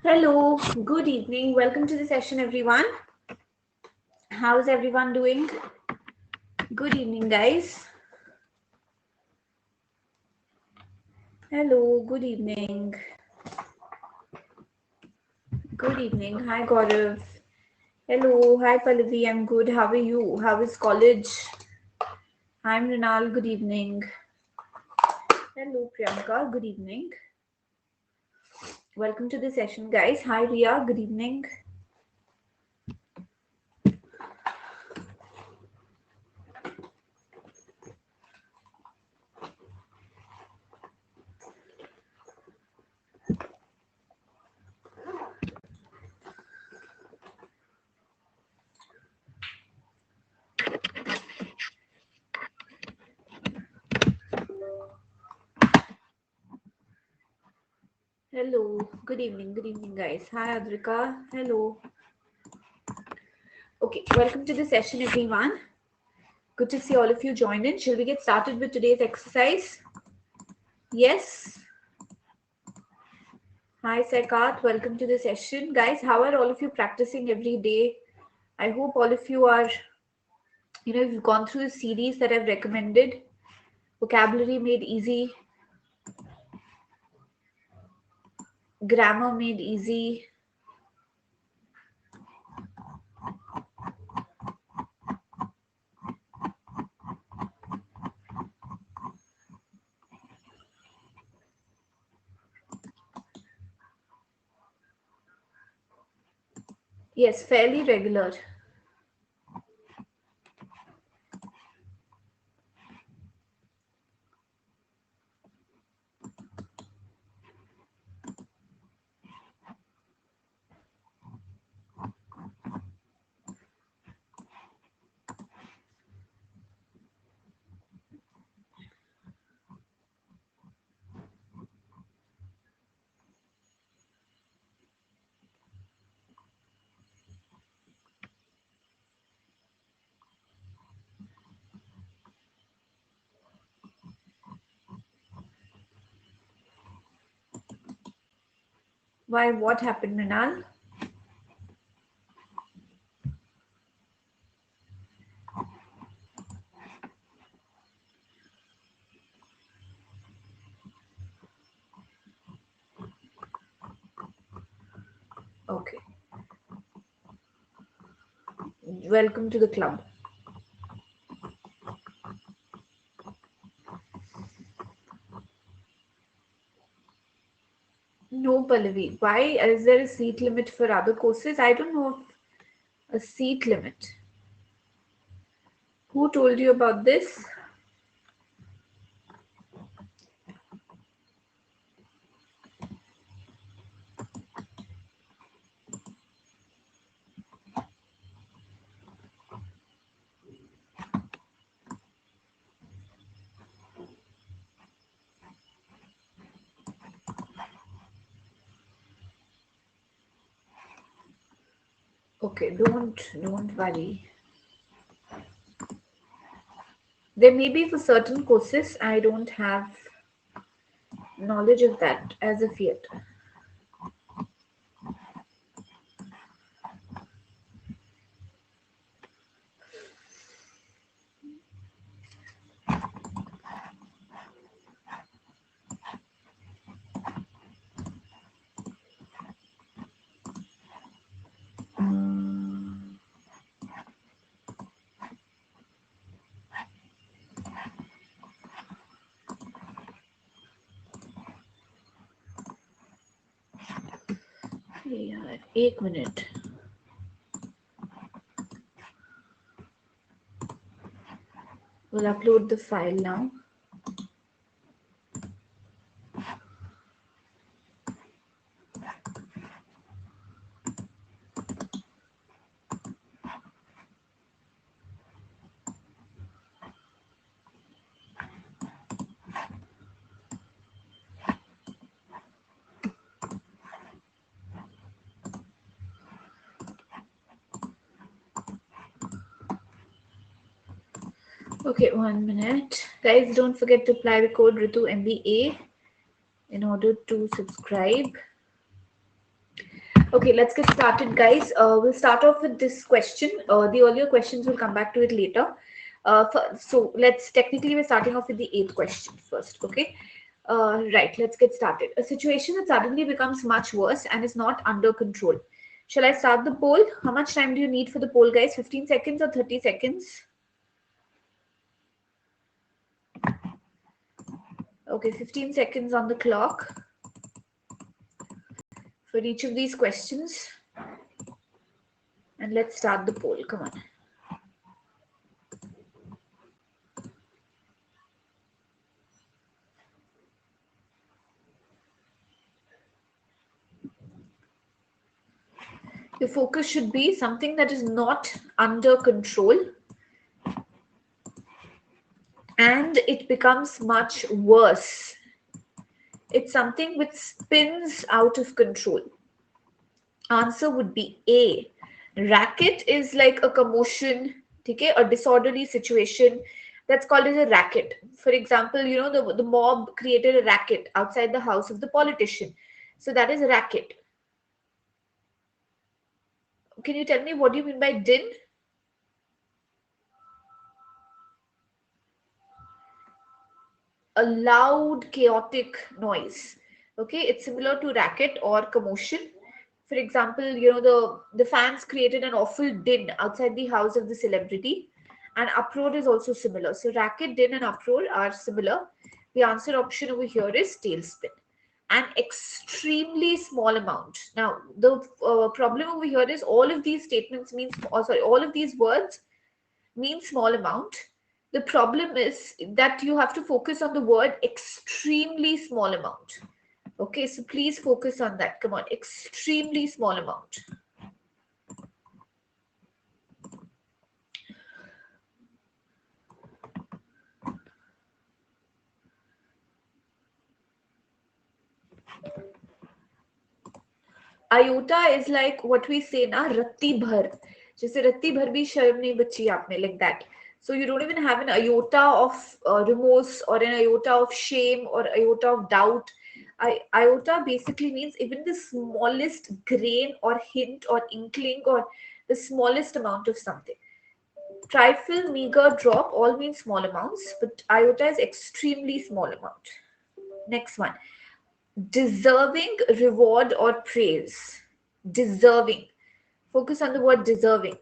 Hello, good evening. Welcome to the session, everyone. How's everyone doing? Good evening, guys. Hello, good evening. Good evening. Hi, Gaurav. Hello, hi, Pallavi. I'm good. How are you? How is college? I'm Rinal. Good evening. Hello, Priyanka. Good evening. Welcome to the session, guys. Hi, Ria. Good evening. Hello, good evening, guys. Hi, Adrika. Hello. Okay, welcome to the session, everyone. Good to see all of you join in. Shall we get started with today's exercise? Yes. Hi, Saikat. Welcome to the session. Guys, how are all of you practicing every day? I hope all of you are, you've gone through the series that I've recommended. Vocabulary made easy. Grammar made easy. Yes, fairly regular. Why? What happened, Minal? Okay. Welcome to the club. No, Pallavi. Why? Is there a seat limit for other courses? I don't know of a seat limit. Who told you about this? Okay, don't worry. There may be for certain courses. I don't have knowledge of that as of yet. Yeah, 1 minute. We'll upload the file now. Okay, 1 minute. Guys, don't forget to apply the code Ritu MBA in order to subscribe. Okay, let's get started, guys. We'll start off with this question. The earlier questions, will come back to it later. So we're starting off with the 8th question first, okay? Right, let's get started. A situation that suddenly becomes much worse and is not under control. Shall I start the poll? How much time do you need for the poll, guys? 15 seconds or 30 seconds? Okay, 15 seconds on the clock for each of these questions. And let's start the poll. Come on. Your focus should be something that is not under control and it becomes much worse. It's something which spins out of control. Answer would be A. Racket is like a commotion, okay, a disorderly situation. That's called as a racket. For example, the mob created a racket outside the house of the politician. So that is a racket. Can you tell me what do you mean by din? A loud, chaotic noise. Okay, it's similar to racket or commotion. For example, the fans created an awful din outside the house of the celebrity, and uproar is also similar. So racket, din, and uproar are similar. The answer option over here is tailspin. An extremely small amount. Now, the problem over here is all of these statements means, all of these words mean small amount. The problem is that you have to focus on the word extremely small amount. Okay, so please focus on that. Come on, extremely small amount. Iota is like what we say na, ratti bhar. जैसे रत्ती भर भी शर्म नहीं बची आप में, like that. So you don't even have an iota of remorse or an iota of shame or iota of doubt. Iota basically means even the smallest grain or hint or inkling or the smallest amount of something. Trifle, meager, drop all mean small amounts, but iota is extremely small amount. Next one. Deserving reward or praise. Deserving. Focus on the word deserving.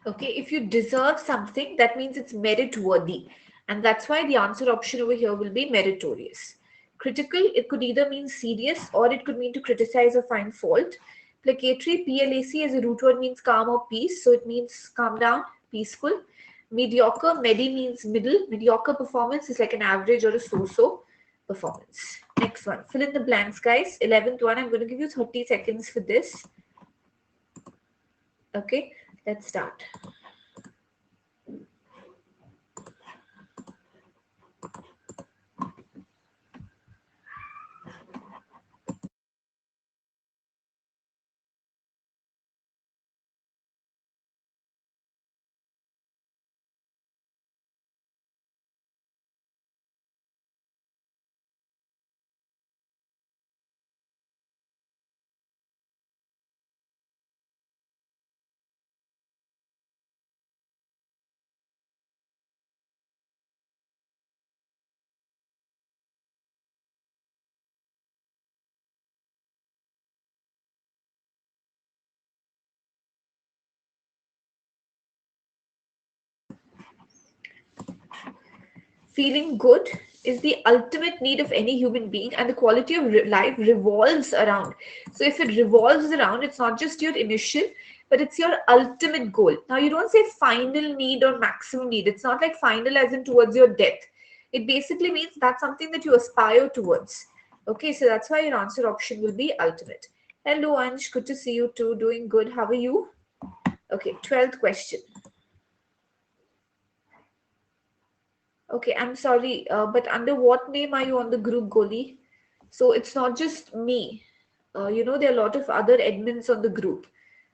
Okay, if you deserve something, that means it's merit worthy. And that's why the answer option over here will be meritorious. Critical, it could either mean serious or it could mean to criticize or find fault. Placatory, PLAC as a root word means calm or peace. So it means calm down, peaceful. Mediocre, medi means middle. Mediocre performance is like an average or a so-so performance. Next one, fill in the blanks, guys. 11th one, I'm going to give you 30 seconds for this. Okay, let's start. Feeling good is the ultimate need of any human being, and the quality of life revolves around. So if it revolves around, it's not just your initial, but it's your ultimate goal. Now, you don't say final need or maximum need. It's not like final as in towards your death. It basically means that's something that you aspire towards. Okay, so that's why your answer option will be ultimate. Hello, Ansh. Good to see you too. Doing good. How are you? Okay, 12th question. Okay, I'm sorry, but under what name are you on the group, Goli? So it's not just me. There are a lot of other admins on the group.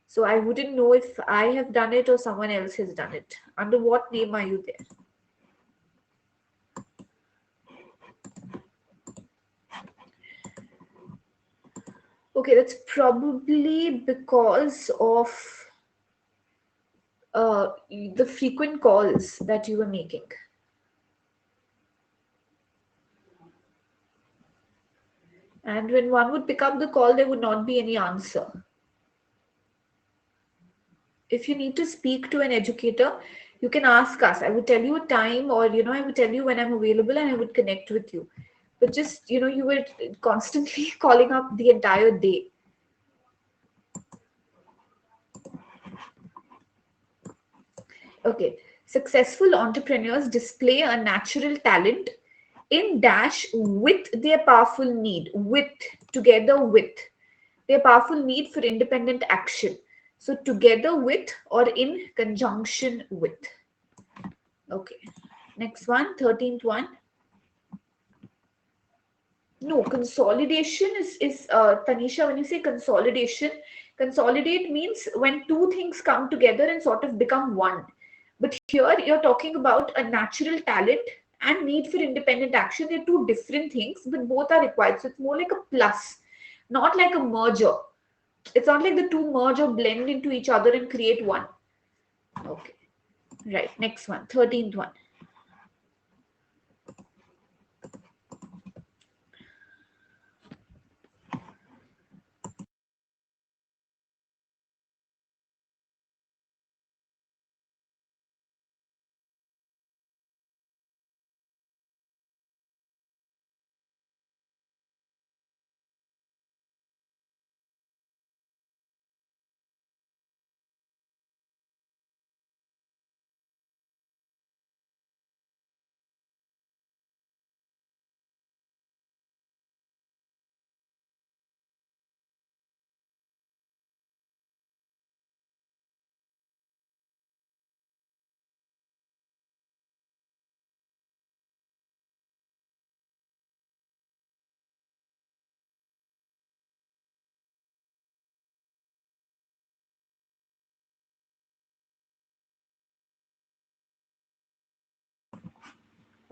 So I wouldn't know if I have done it or someone else has done it. Under what name are you there? Okay, that's probably because of the frequent calls that you were making. And when one would pick up the call, there would not be any answer. If you need to speak to an educator, you can ask us. I would tell you a time, or I would tell you when I'm available and I would connect with you. But just, you were constantly calling up the entire day. Okay. Successful entrepreneurs display a natural talent in dash with their powerful need, together with their powerful need for independent action. So together with or in conjunction with. Okay. Next one, 13th one. No, consolidation is Tanisha, when you say consolidation, consolidate means when two things come together and sort of become one. But here you're talking about a natural talent and need for independent action. They're two different things, but both are required. So it's more like a plus, not like a merger. It's not like the two merge or blend into each other and create one. Okay. Right. Next one. 13th one.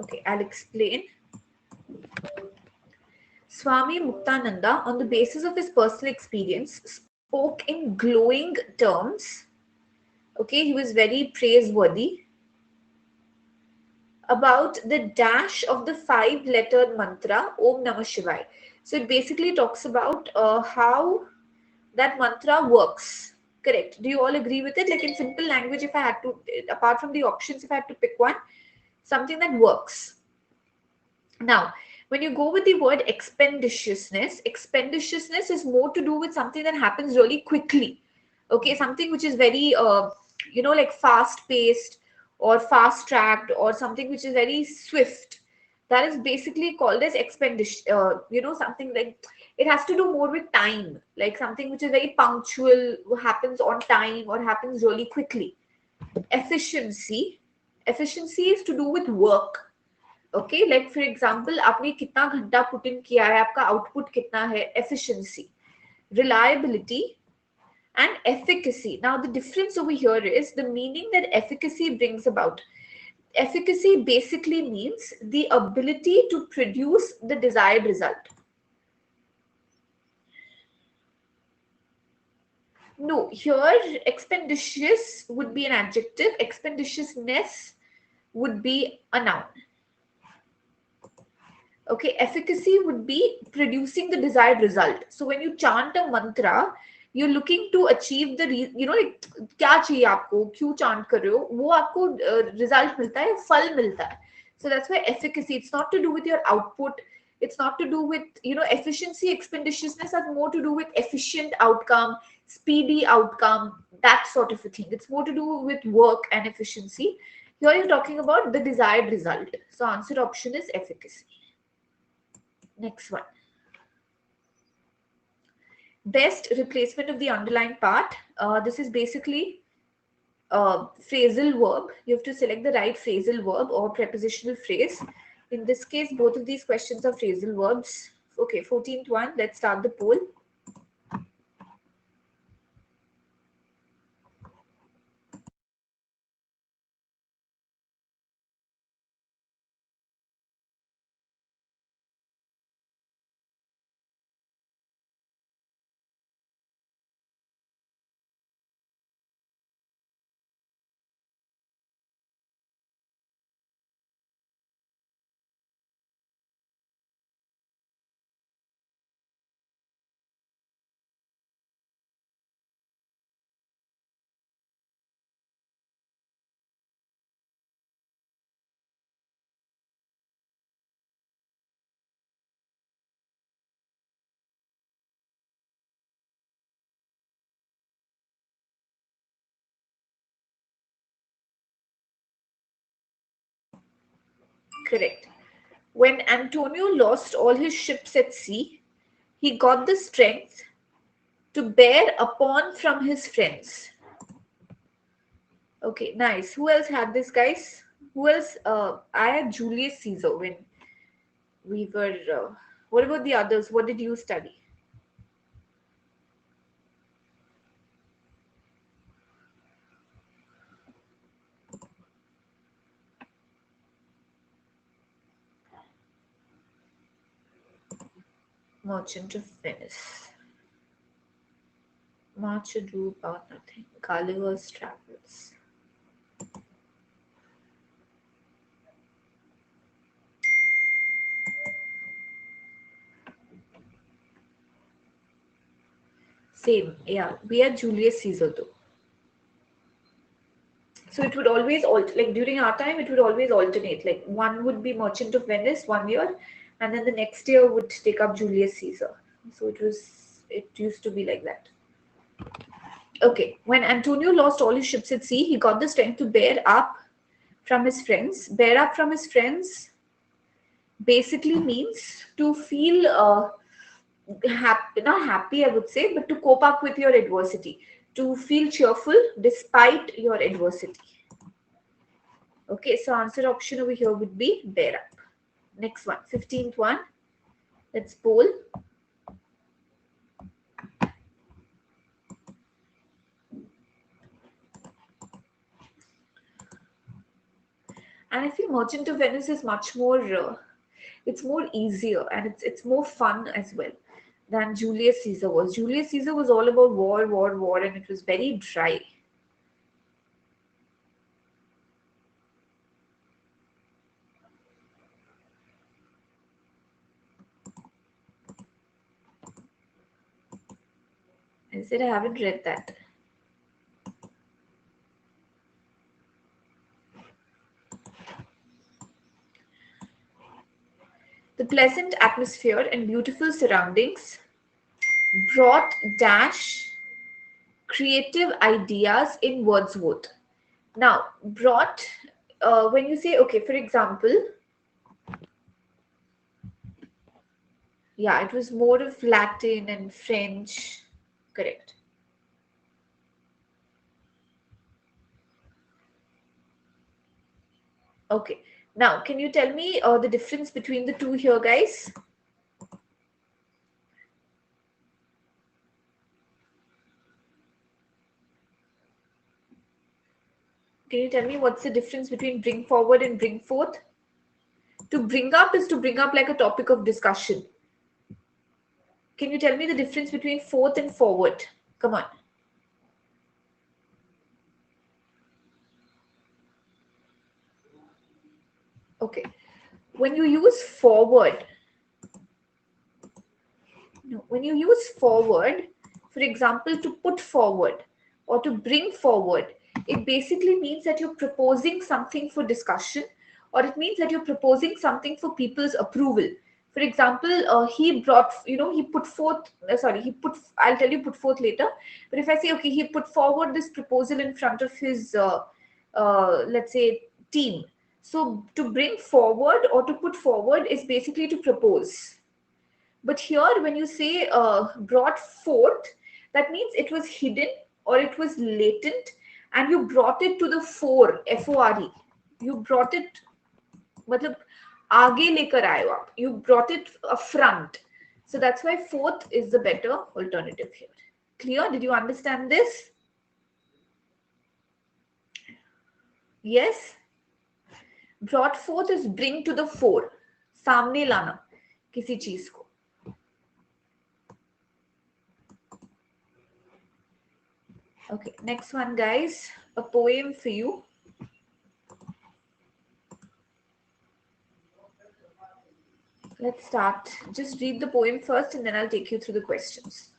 Okay, I'll explain. Swami Muktananda, on the basis of his personal experience, spoke in glowing terms. Okay, he was very praiseworthy about the dash of the 5-letter mantra Om Namah Shivaya. So it basically talks about how that mantra works. Correct. Do you all agree with it? Like in simple language, if I had to, apart from the options, if I had to pick one, something that works. Now, when you go with the word expeditiousness is more to do with something that happens really quickly. Okay, something which is very, like fast paced or fast tracked or something which is very swift. That is basically called as something like it has to do more with time, like something which is very punctual, happens on time or happens really quickly. Efficiency is to do with work. Okay, like for example, आपने कितना घंटा put in किया है, आपका output कितना है, efficiency. Reliability and efficacy. Now the difference over here is the meaning that efficacy brings about. Efficacy basically means the ability to produce the desired result. No, here expeditious would be an adjective, expeditiousness would be a noun. Okay, efficacy would be producing the desired result. So when you chant a mantra, you're looking to achieve the like क्या चाहिए आपको, क्यों chant कर रहे हो, वो आपको result मिलता है, फल मिलता है. So that's why efficacy, it's not to do with your output, it's not to do with efficiency, expeditiousness has more to do with efficient outcome, speedy outcome, that sort of a thing. It's more to do with work and efficiency. Here you're talking about the desired result. So answer option is efficacy. Next one. Best replacement of the underlined part. This is basically phrasal verb. You have to select the right phrasal verb or prepositional phrase. In this case, both of these questions are phrasal verbs. Okay, 14th one. Let's start the poll. Correct. When Antonio lost all his ships at sea, he got the strength to bear upon from his friends. Okay, nice. Who else had this, guys? Who else? I had Julius Caesar when we were. What about the others? What did you study? Merchant of Venice. Much Ado About Nothing. Gulliver's Travels. Same, yeah. We had Julius Caesar though. So it would always like during our time, it would always alternate. Like one would be Merchant of Venice 1 year, and then the next year would take up Julius Caesar. So it used to be like that. Okay, when Antonio lost all his ships at sea, he got the strength to bear up from his friends. Bear up from his friends basically means to feel happy, not happy, I would say, but to cope up with your adversity, to feel cheerful despite your adversity. Okay, so answer option over here would be bear up. Next one, 15th one. Let's poll. And I feel Merchant of Venice is much more, it's more easier and it's more fun as well than Julius Caesar was. Julius Caesar was all about war, and it was very dry. I said I haven't read that. The pleasant atmosphere and beautiful surroundings brought dash creative ideas in Wordsworth. Now, brought, when you say, okay, for example, yeah, it was more of Latin and French. Correct. Okay. Now, can you tell me the difference between the two here, guys? Can you tell me what's the difference between bring forward and bring forth? To bring up is to bring up like a topic of discussion. Can you tell me the difference between forth and forward? Come on. Okay. When you use forward, for example, to put forward or to bring forward, it basically means that you're proposing something for discussion, or it means that you're proposing something for people's approval. For example, he brought, he put forth, I'll tell you put forth later. But if I say, okay, he put forward this proposal in front of his, let's say, team. So to bring forward or to put forward is basically to propose. But here, when you say brought forth, that means it was hidden or it was latent, and you brought it to the fore, FORE. You brought it, मतलब आगे लेकर आए हो आप. You brought it front. So that's why fourth is the better alternative here. Clear? Did you understand this? Yes? Brought forth is bring to the fore. सामने लाना किसी चीज को. Okay, next one, guys. A poem for you. Let's start. Just read the poem first and then I'll take you through the questions.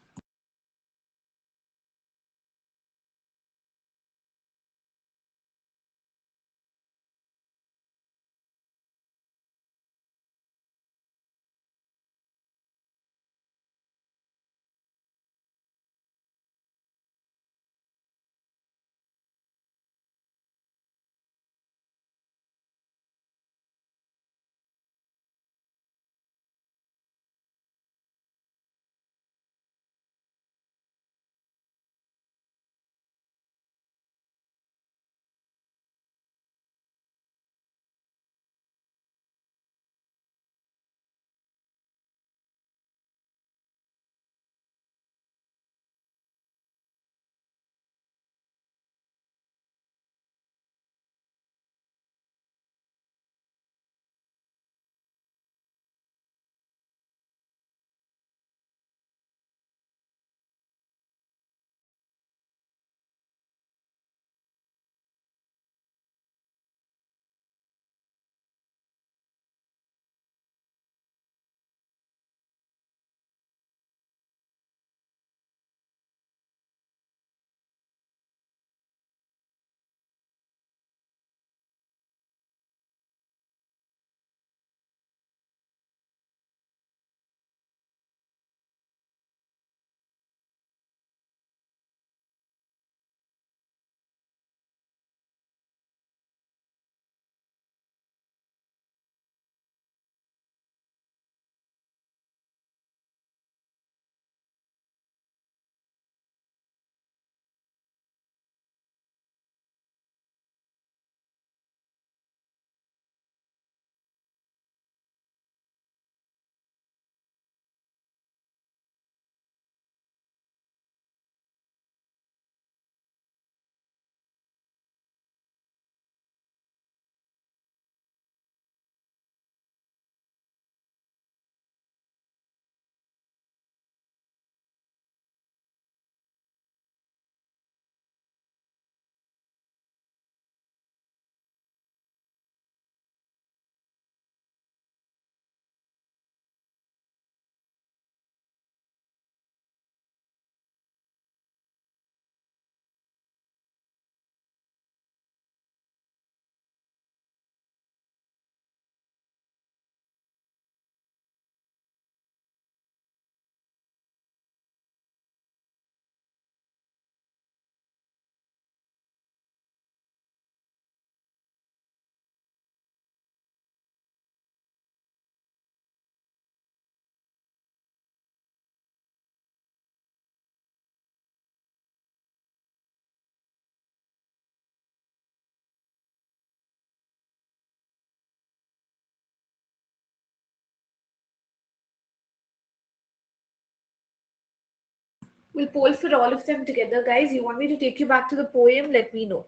We'll poll for all of them together, guys. You want me to take you back to the poem? Let me know.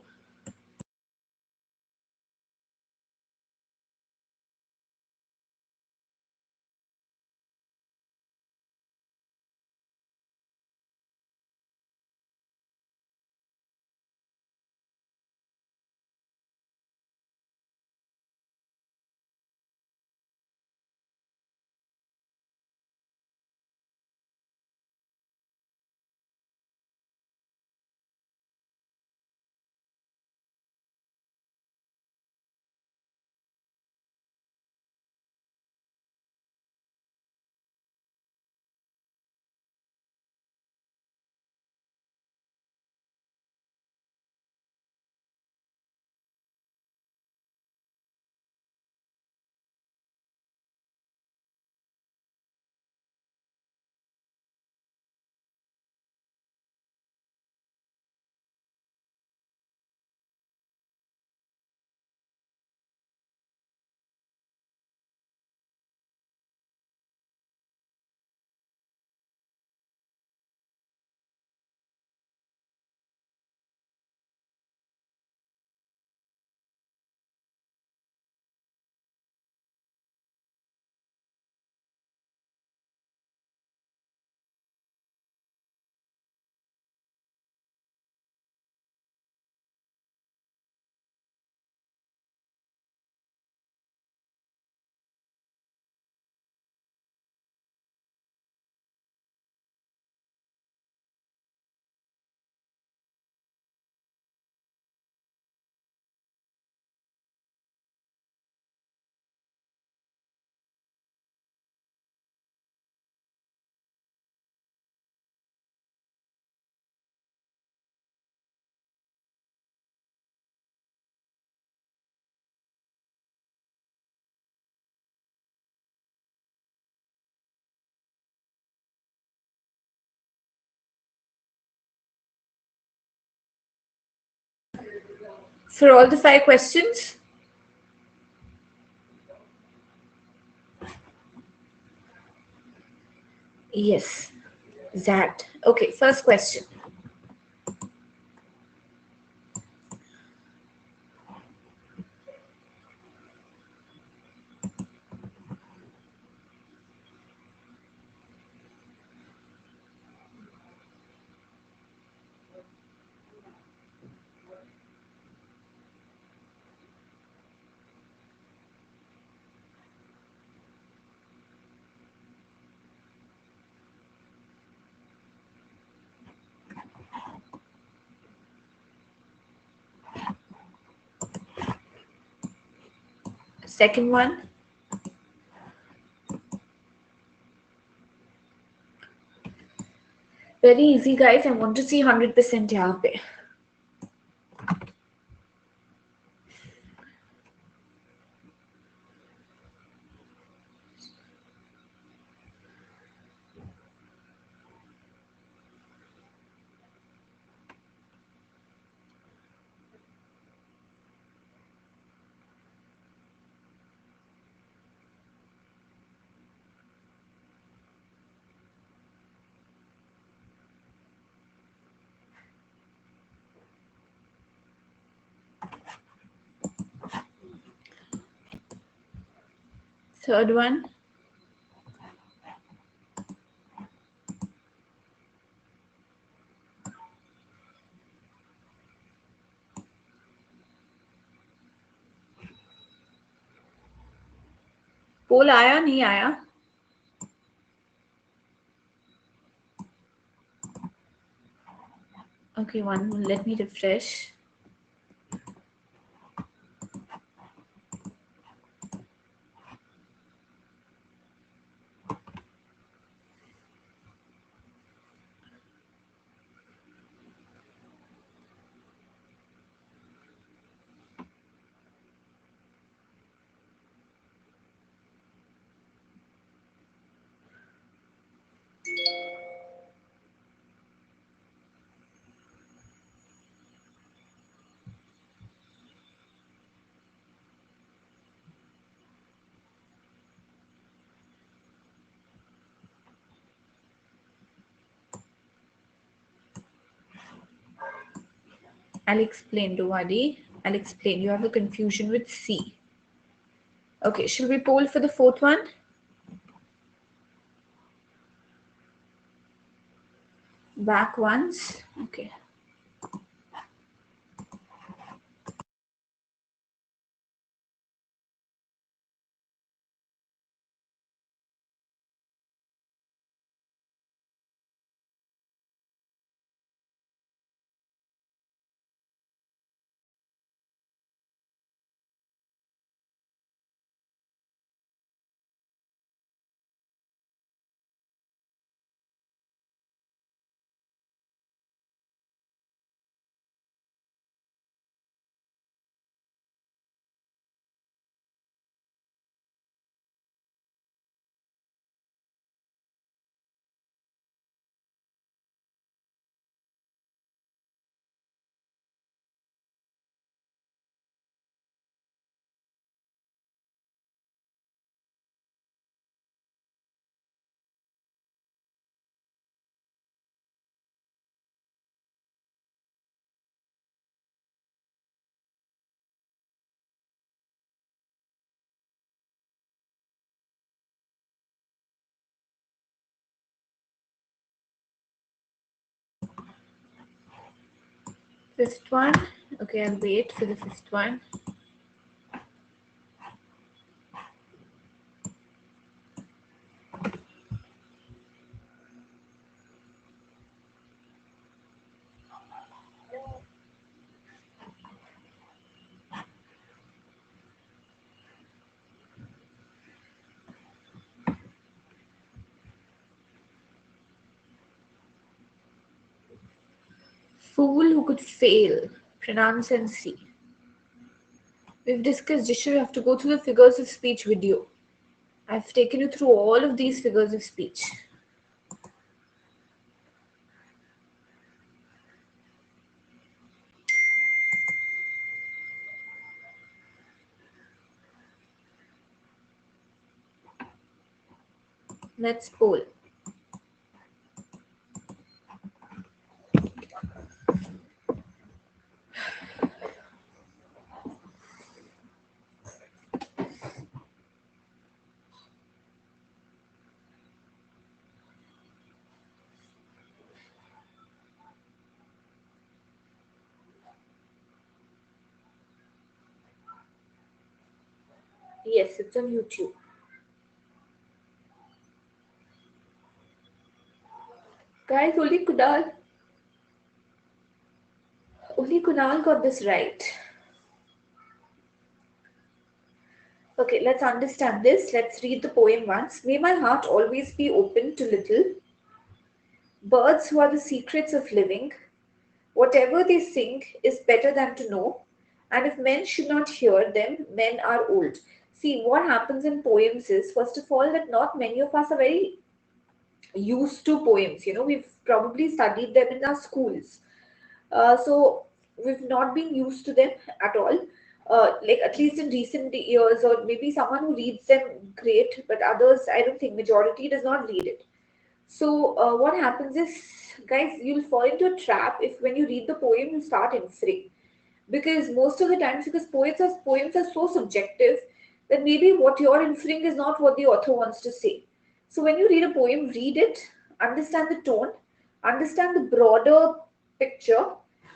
For all the 5 questions? Yes, that. Okay, first question. Second one. Very easy, guys. I want to see 100% यहाँ पे. Third one. पोल आया नहीं आया? Okay, let me refresh. I'll explain, Dwadi. I'll explain. You have a confusion with C. Okay, shall we poll for the fourth one? Back once. Okay. Fifth one. Okay, I'll wait for the fifth one. Fool who could fail. Pronounce and see. We've discussed this. You have to go through the figures of speech video. I've taken you through all of these figures of speech. Let's poll. Yes, it's on YouTube. Guys, only Kunal got this right. Okay, let's understand this. Let's read the poem once. May my heart always be open to little birds who are the secrets of living. Whatever they sing is better than to know. And if men should not hear them, men are old. See, what happens in poems is, first of all, that not many of us are very used to poems. We've probably studied them in our schools. So we've not been used to them at all. Like at least in recent years, or maybe someone who reads them, great, but others, I don't think majority does not read it. So what happens is, guys, you'll fall into a trap if when you read the poem you start inferring, because most of the times, because poems are so subjective that maybe what you're inferring is not what the author wants to say. So when you read a poem, read it, understand the tone, understand the broader picture,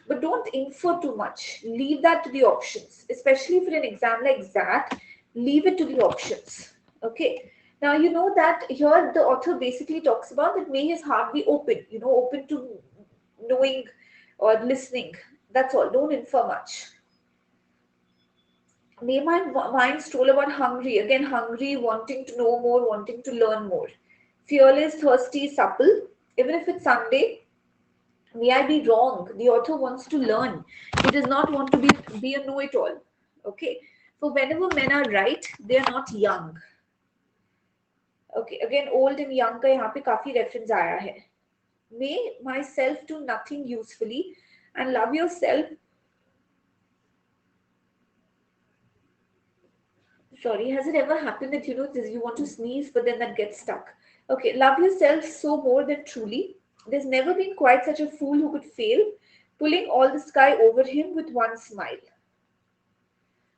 but don't infer too much. Leave that to the options, especially for an exam like that. Leave it to the options. Okay. Now you know that here the author basically talks about that may his heart be open, open to knowing or listening. That's all. Don't infer much. May my mind stroll about hungry. Again, hungry, wanting to know more, wanting to learn more. Fearless, thirsty, supple. Even if it's Sunday, may I be wrong. The author wants to learn. He does not want to be a know-it-all. Okay. For whenever men are right, they are not young. Okay. Again, old and young का यहाँ पे काफी reference आया है. May myself do nothing usefully and love yourself. Sorry, has it ever happened that you want to sneeze but then that gets stuck? Okay, love yourself so more than truly. There's never been quite such a fool who could fail, pulling all the sky over him with one smile.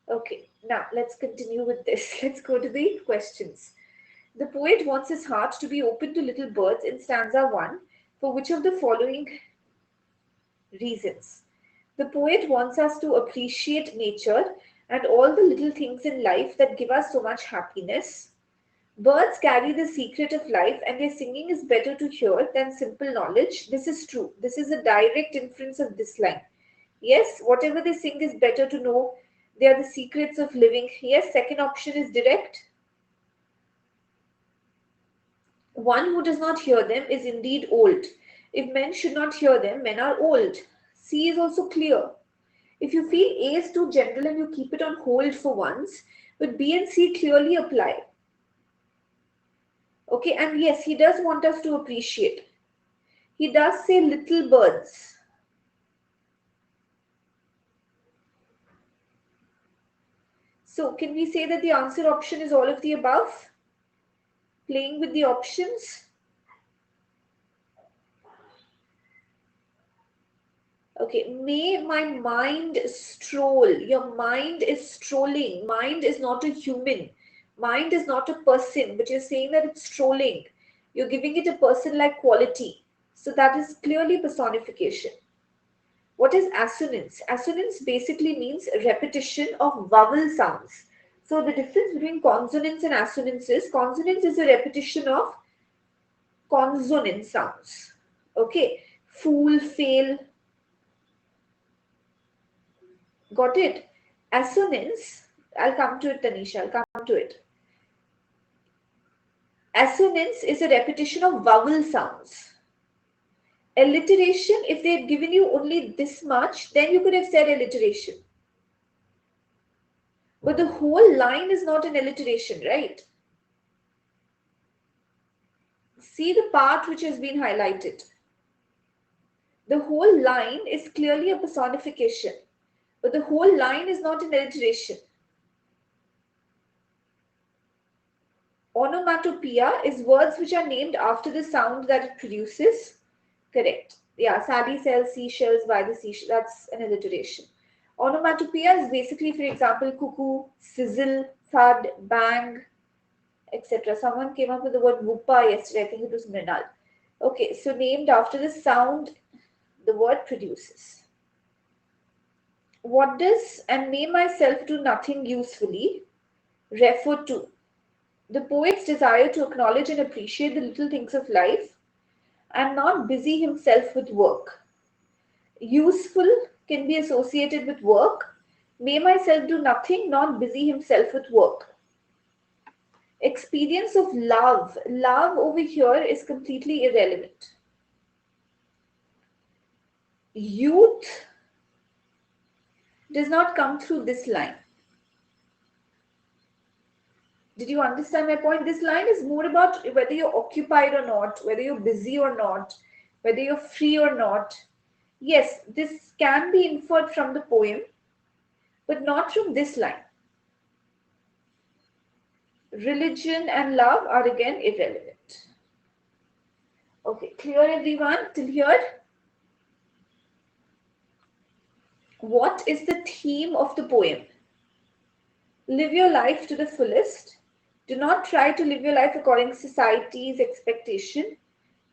Okay, now let's continue with this. Let's go to the questions. The poet wants his heart to be open to little birds in stanza 1 for which of the following reasons? The poet wants us to appreciate nature and all the little things in life that give us so much happiness. Birds carry the secret of life, and their singing is better to hear than simple knowledge. This is true. This is a direct inference of this line. Yes, whatever they sing is better to know. They are the secrets of living. Yes, second option is direct. One who does not hear them is indeed old. If men should not hear them, men are old. C is also clear. If you feel A is too general and you keep it on hold for once, but B and C clearly apply. Okay, and yes, he does want us to appreciate. He does say little birds. So can we say that the answer option is all of the above? Playing with the options. Okay, may my mind stroll. Your mind is strolling. Mind is not a human. Mind is not a person, but you're saying that it's strolling. You're giving it a person-like quality. So that is clearly personification. What is assonance? Assonance basically means repetition of vowel sounds. So the difference between consonants and assonance is consonance is a repetition of consonant sounds. Okay, fool, fail. Got it? Assonance, I'll come to it, Tanisha, I'll come to it. Assonance is a repetition of vowel sounds. Alliteration, if they had given you only this much, then you could have said alliteration. But the whole line is not an alliteration, right? See the part which has been highlighted. The whole line is clearly a personification, but the whole line is not an alliteration. Onomatopoeia is words which are named after the sound that it produces. Correct. Yeah, Sally sells seashells by the seashell. That's an alliteration. Onomatopoeia is basically, for example, cuckoo, sizzle, thud, bang, etc. Someone came up with the word whoopa yesterday. I think it was Mrinal. Okay, so named after the sound the word produces. What does "and may myself do nothing usefully" refer to? The poet's desire to acknowledge and appreciate the little things of life and not busy himself with work. Useful can be associated with work. May myself do nothing, not busy himself with work. Experience of love. Love over here is completely irrelevant. Youth does not come through this line. Did you understand my point? This line is more about whether you're occupied or not, whether you're busy or not, whether you're free or not. Yes, this can be inferred from the poem, but not from this line. Religion and love are again irrelevant. Okay, clear everyone till here? What is the theme of the poem? Live your life to the fullest. Do not try to live your life according to society's expectation.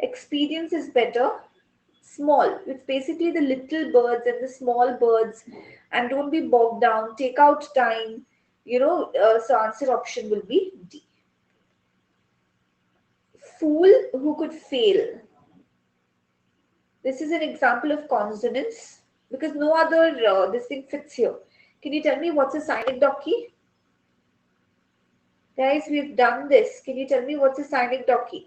Experience is better. Small, it's basically the little birds and the small birds, and don't be bogged down. Take out time. So answer option will be D. Fool who could fail. This is an example of consonants because no other this thing fits here. Can you tell me what's a synecdoche? Guys, we've done this. Can you tell me what's a synecdoche?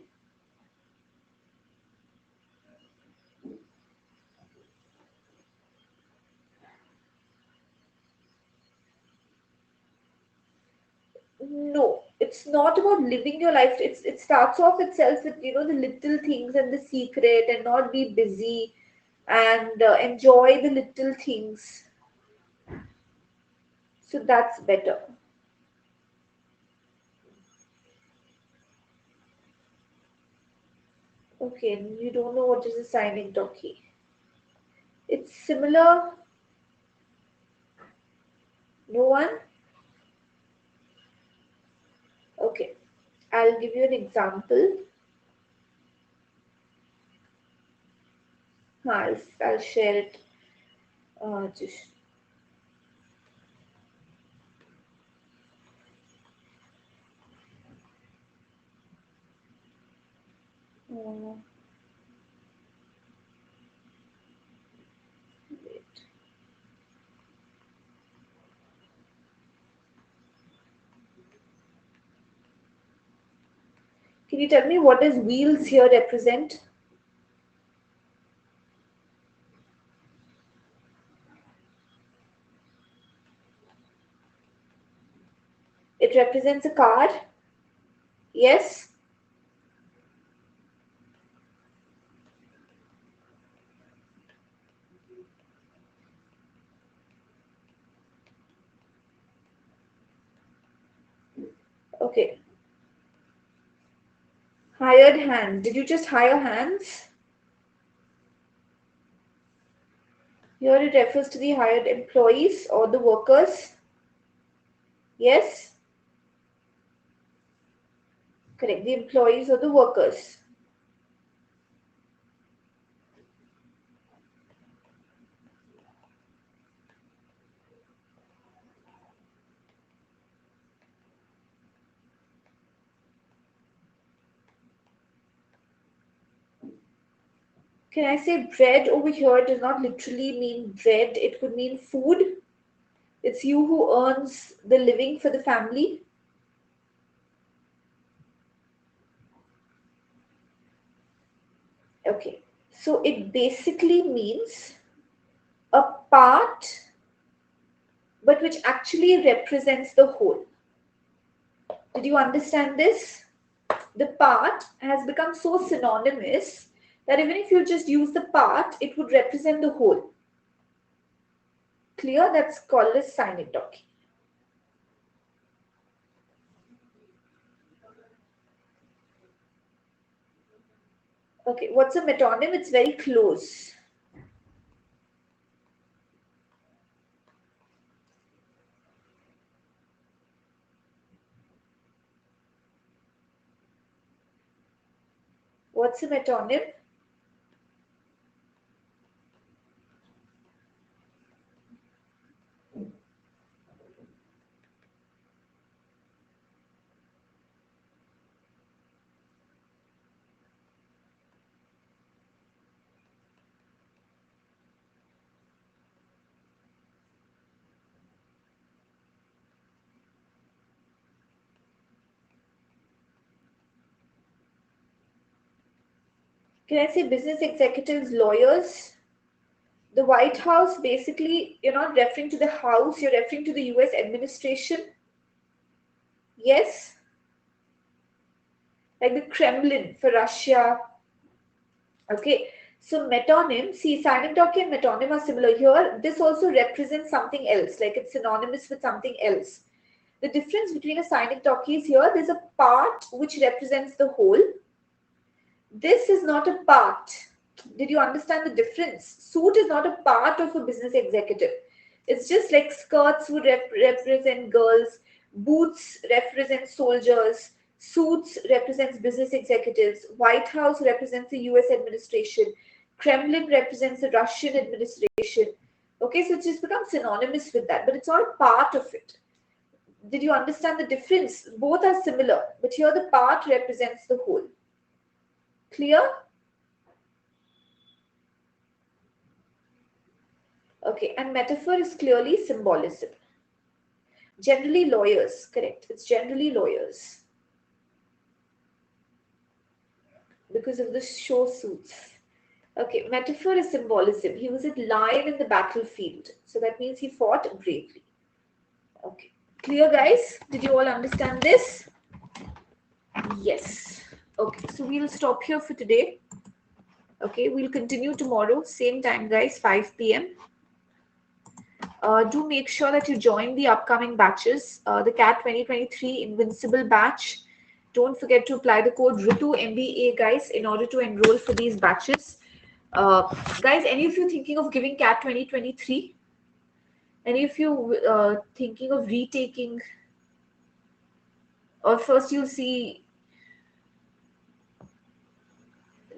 No, it's not about living your life. It starts off itself with the little things and the secret, and not be busy, and enjoy the little things. So that's better. Okay, you don't know what is a synecdoche. It's similar. No one? Okay, I'll give you an example. I'll share it. Just wait. Can you tell me what does wheels here represent? It represents a car. Yes? Okay. Hired hands. Did you just hire hands? Here it refers to the hired employees or the workers. Yes? Correct. The employees or the workers. Can I say bread over here does not literally mean bread. It could mean food. It's you who earns the living for the family. Okay. So it basically means a part, but which actually represents the whole. Did you understand this? The part has become so synonymous that even if you just use the part, it would represent the whole. Clear? That's called a synecdoche. Okay, what's a metonym? It's very close. What's a metonym? Can I say business executives, lawyers? The White House, basically, you're not referring to the House, you're referring to the US administration. Yes? Like the Kremlin for Russia. Okay, so metonym, see, synecdoche and metonym are similar here. This also represents something else, like it's synonymous with something else. The difference between a synecdoche is here, there's a part which represents the whole. This is not a part. Did you understand the difference? Suit is not a part of a business executive. It's just like skirts would represent girls, boots represent soldiers, suits represents business executives, White House represents the US administration, Kremlin represents the Russian administration. Okay, so it's just become synonymous with that, but it's all part of it. Did you understand the difference? Both are similar, but here the part represents the whole. Clear? Okay, and metaphor is clearly symbolism. Generally lawyers, correct. It's generally lawyers. Because of the show suits. Okay, metaphor is symbolism. He was a lion in the battlefield. So that means he fought bravely. Okay. Clear, guys? Did you all understand this? Yes. Okay, so we'll stop here for today. Okay, we'll continue tomorrow. Same time, guys, 5 p.m. Do make sure that you join the upcoming batches. The CAT 2023 Invincible batch. Don't forget to apply the code Ritu MBA, guys, in order to enroll for these batches. Guys, any of you thinking of giving CAT 2023? Any of you thinking of retaking? Or first you'll see.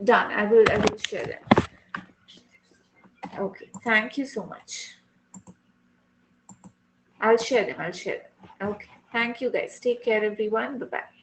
Done. I will share them. Okay. Thank you so much. I'll share them. Okay. Thank you, guys. Take care, everyone. Bye-bye.